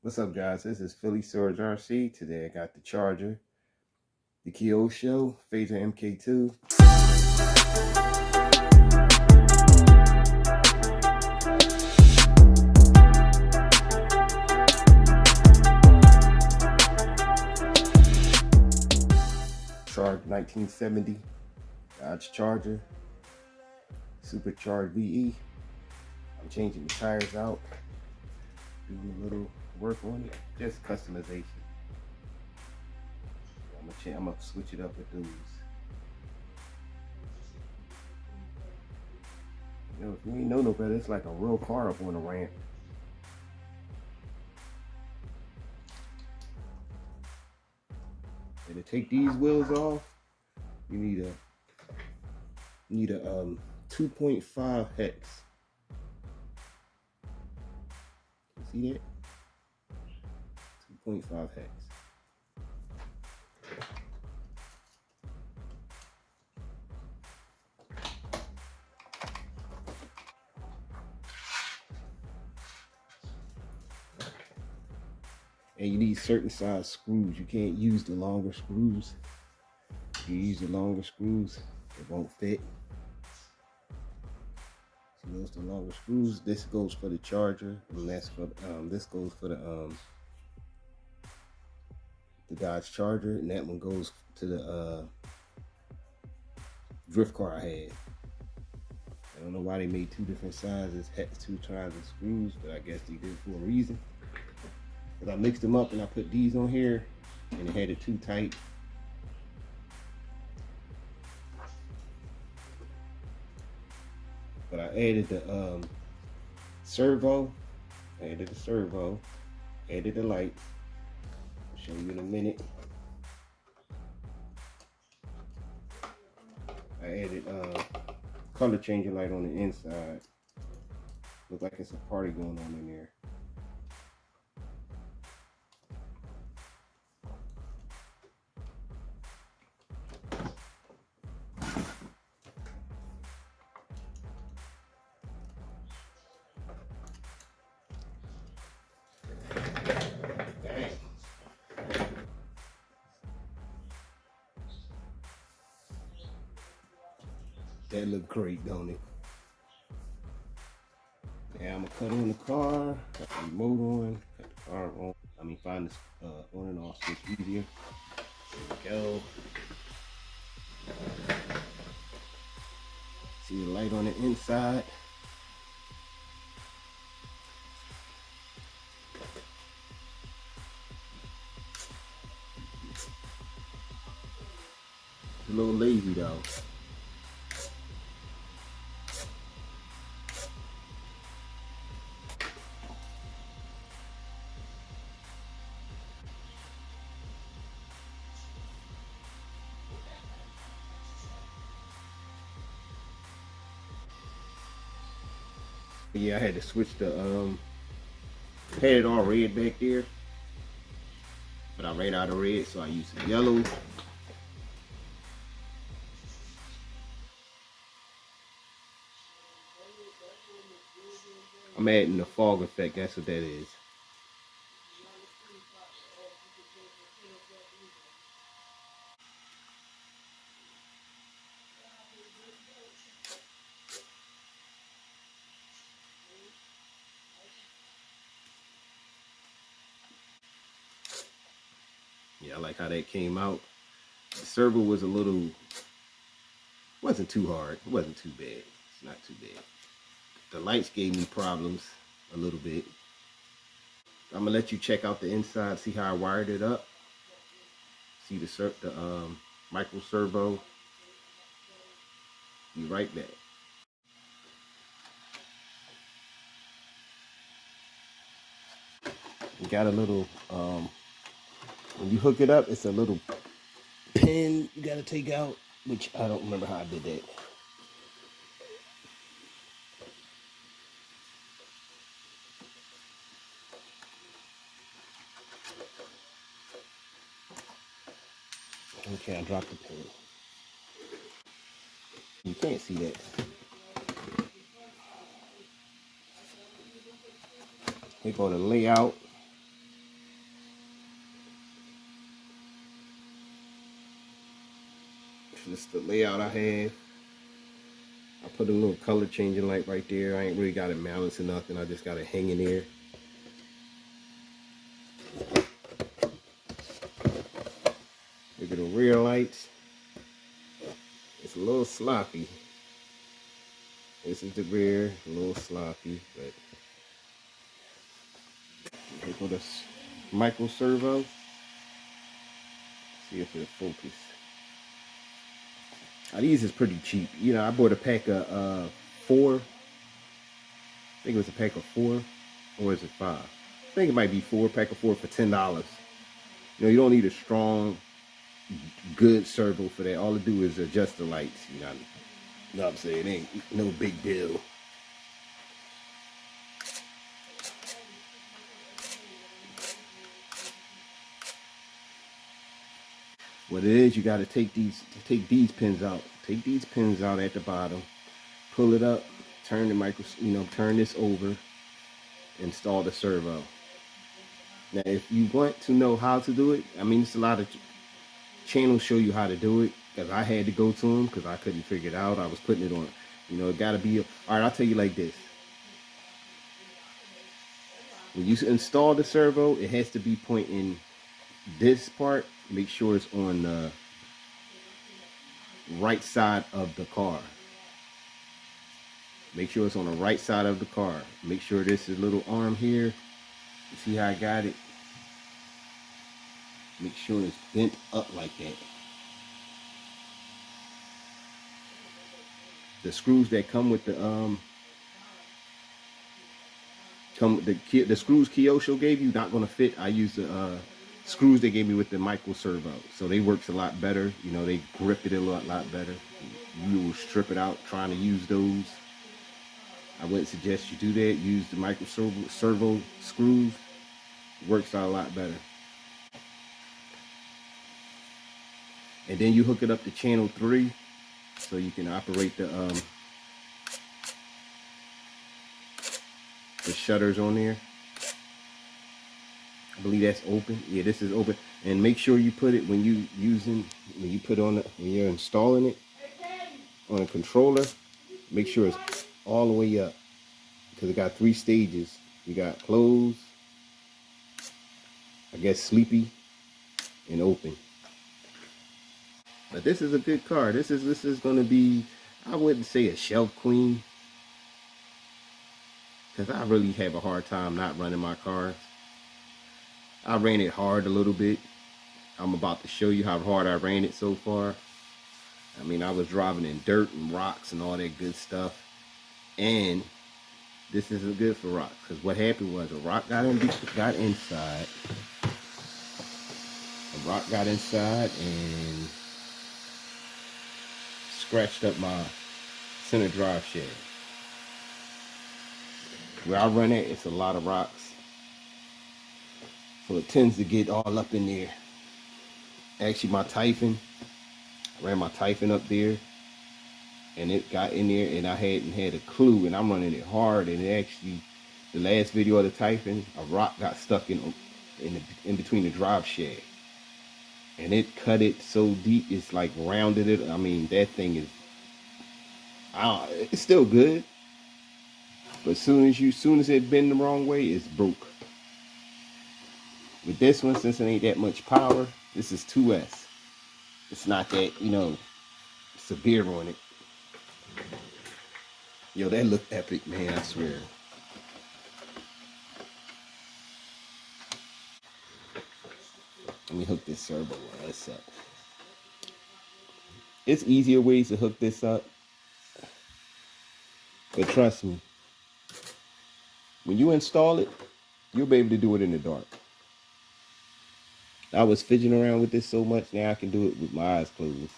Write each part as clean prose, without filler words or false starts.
What's up, guys? This is Phillyswords RC. Today I got the charger, the Kyosho Fazer MK2. Charged 1970 Dodge Charger, Supercharged VE. I'm changing the tires out, doing a little work on it, just customization. I'm gonna switch it up with those. You know, if you ain't know no better, it's like a real car up on the ramp. And to take these wheels off, you need a 2.5 hex. See that? 2.5 hex. And you need certain size screws. You can't use the longer screws. If you use the longer screws, it won't fit. So those are the longer screws. This goes for the charger, and that's for this goes for the Dodge Charger, and that one goes to the drift car I had. I don't know why they made two different sizes, two kinds of screws, but I guess they did it for a reason. Because I mixed them up and I put these on here, and it had it too tight. But I added the servo, added the lights. I'll show you in a minute. I added color changing light on the inside. Look like it's a party going on in there. That look great, don't it? Now I'm gonna cut on the car, cut the remote on, cut the car on. Find this on and off switch easier. There we go. See the light on the inside. It's a little lazy though. Yeah, I had to switch the had it all red back there, but I ran out of red, so I used some yellow. I'm adding the fog effect, that's what that is. Yeah, I like how that came out. The servo was a little, wasn't too hard. It wasn't too bad. It's not too bad. The lights gave me problems a little bit. I'm gonna let you check out the inside, see how I wired it up. See the micro servo. Be right back. You got a little, when you hook it up, it's a little pin you gotta take out, which I don't remember how I did that. Okay, I dropped the pin. You can't see that. Here go the layout. Just the layout I have. I put a little color changing light right there. I ain't really got it mounted or nothing. I just got it hanging there. Look at the rear lights. It's a little sloppy. This is the rear, a little sloppy, but here go this micro servo. See if it'll focus. Now, these is pretty cheap. You know, I bought a pack of 4. I think it was a pack of 4, or is it 5? I think it might be 4, pack of 4 for $10. You know, you don't need a strong, good servo for that. All it do is adjust the lights. You know what I'm saying? It ain't no big deal. What it is, you got to take these pins out. Take these pins out at the bottom. Pull it up. Turn the turn this over. Install the servo. Now, if you want to know how to do it, I mean, it's a lot of channels show you how to do it. Because I had to go to them because I couldn't figure it out. I was putting it on. You know, it got to be. All right, I'll tell you like this. When you install the servo, it has to be pointing this part. Make sure it's on the right side of the car. Make sure it's on the right side of the car. Make sure this is a little arm here. You see how I got it? Make sure it's bent up like that. The screws that come with the screws Kyosho gave you not gonna fit. I use the screws they gave me with the micro servo, so they works a lot better. You know, they grip it a lot better. You will strip it out trying to use those. I wouldn't suggest you do that. Use the micro servo screws. It works out a lot better. And then you hook it up to channel 3 so you can operate the shutters on there. I believe that's open. Yeah, this is open. And make sure you put it when you're installing it on a controller. Make sure it's all the way up, because it got 3 stages. You got closed, I guess sleepy, and open. But this is a good car. This is going to be, I wouldn't say a shelf queen, because I really have a hard time not running my cars. I ran it hard a little bit. I'm about to show you how hard I ran it so far. I mean, I was driving in dirt and rocks and all that good stuff. And this isn't good for rocks, because what happened was a rock got inside. A rock got inside and scratched up my center drive shaft. Where I run at, it's a lot of rocks. So it tends to get all up in there. Actually, my Typhon, I ran my Typhon up there, and it got in there, and I hadn't had a clue, and I'm running it hard, and it actually, the last video of the Typhon, a rock got stuck in between the drive shaft, and it cut it so deep, it's like rounded it. I mean, that thing is, it's still good, but as soon as it bend the wrong way, it's broke. With this one, since it ain't that much power, this is 2S. It's not that, you know, severe on it. Yo, that looked epic, man, I swear. Let me hook this servo on this up. It's easier ways to hook this up. But trust me, when you install it, you'll be able to do it in the dark. I was fidgeting around with this so much, now I can do it with my eyes closed.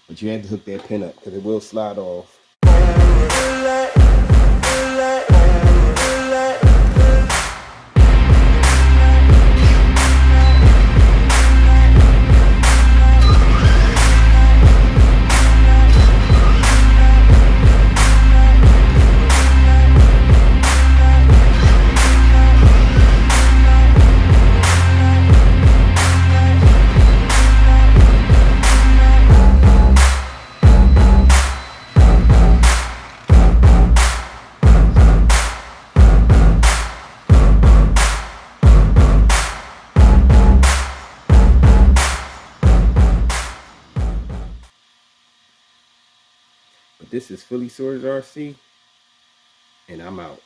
But you have to hook that pin up, because it will slide off. This is Phillyswords RC, and I'm out.